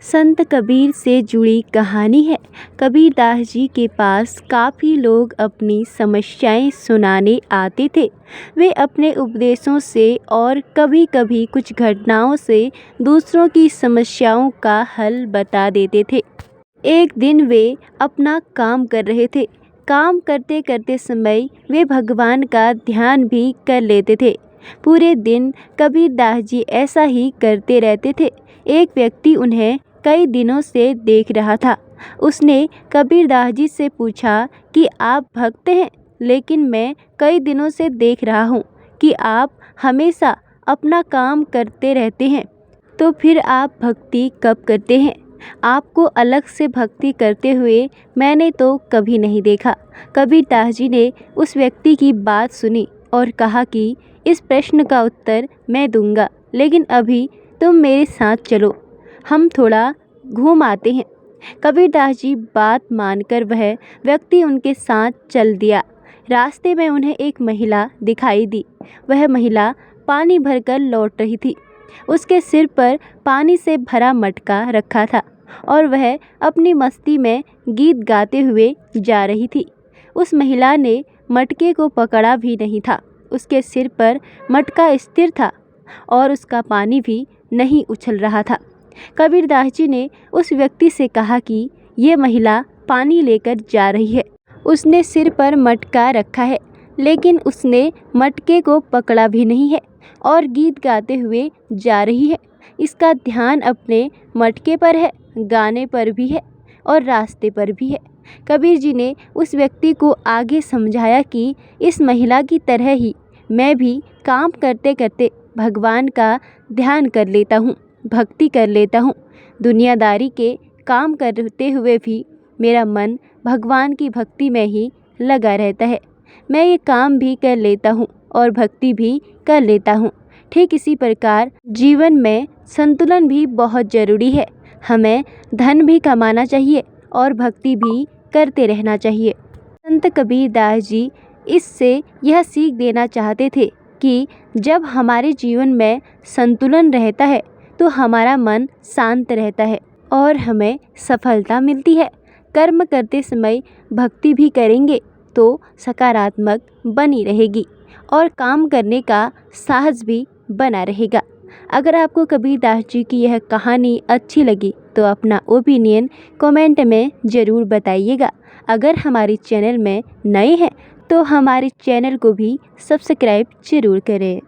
संत कबीर से जुड़ी कहानी है। कबीरदास जी के पास काफ़ी लोग अपनी समस्याएं सुनाने आते थे। वे अपने उपदेशों से और कभी कभी कुछ घटनाओं से दूसरों की समस्याओं का हल बता देते थे। एक दिन वे अपना काम कर रहे थे। काम करते करते समय वे भगवान का ध्यान भी कर लेते थे। पूरे दिन कबीरदास जी ऐसा ही करते रहते थे। एक व्यक्ति उन्हें कई दिनों से देख रहा था। उसने कबीरदास जी से पूछा कि आप भक्त हैं, लेकिन मैं कई दिनों से देख रहा हूँ कि आप हमेशा अपना काम करते रहते हैं, तो फिर आप भक्ति कब करते हैं? आपको अलग से भक्ति करते हुए मैंने तो कभी नहीं देखा। कबीरदास जी ने उस व्यक्ति की बात सुनी और कहा कि इस प्रश्न का उत्तर मैं दूंगा, लेकिन अभी तुम मेरे साथ चलो, हम थोड़ा घूम आते हैं। कबीरदास जी बात मानकर वह व्यक्ति उनके साथ चल दिया। रास्ते में उन्हें एक महिला दिखाई दी। वह महिला पानी भरकर लौट रही थी। उसके सिर पर पानी से भरा मटका रखा था और वह अपनी मस्ती में गीत गाते हुए जा रही थी। उस महिला ने मटके को पकड़ा भी नहीं था। उसके सिर पर मटका स्थिर था और उसका पानी भी नहीं उछल रहा था। कबीरदास जी ने उस व्यक्ति से कहा कि ये महिला पानी लेकर जा रही है। उसने सिर पर मटका रखा है, लेकिन उसने मटके को पकड़ा भी नहीं है और गीत गाते हुए जा रही है। इसका ध्यान अपने मटके पर है, गाने पर भी है और रास्ते पर भी है। कबीर जी ने उस व्यक्ति को आगे समझाया कि इस महिला की तरह ही मैं भी काम करते करते भगवान का ध्यान कर लेता हूँ, भक्ति कर लेता हूँ। दुनियादारी के काम करते हुए भी मेरा मन भगवान की भक्ति में ही लगा रहता है। मैं ये काम भी कर लेता हूँ और भक्ति भी कर लेता हूँ। ठीक इसी प्रकार जीवन में संतुलन भी बहुत ज़रूरी है। हमें धन भी कमाना चाहिए और भक्ति भी करते रहना चाहिए। संत कबीरदास जी इससे यह सीख देना चाहते थे कि जब हमारे जीवन में संतुलन रहता है तो हमारा मन शांत रहता है और हमें सफलता मिलती है। कर्म करते समय भक्ति भी करेंगे तो सकारात्मक बनी रहेगी और काम करने का साहस भी बना रहेगा। अगर आपको कबीरदास जी की यह कहानी अच्छी लगी तो अपना ओपिनियन कमेंट में ज़रूर बताइएगा। अगर हमारे चैनल में नए हैं तो हमारे चैनल को भी सब्सक्राइब ज़रूर करें।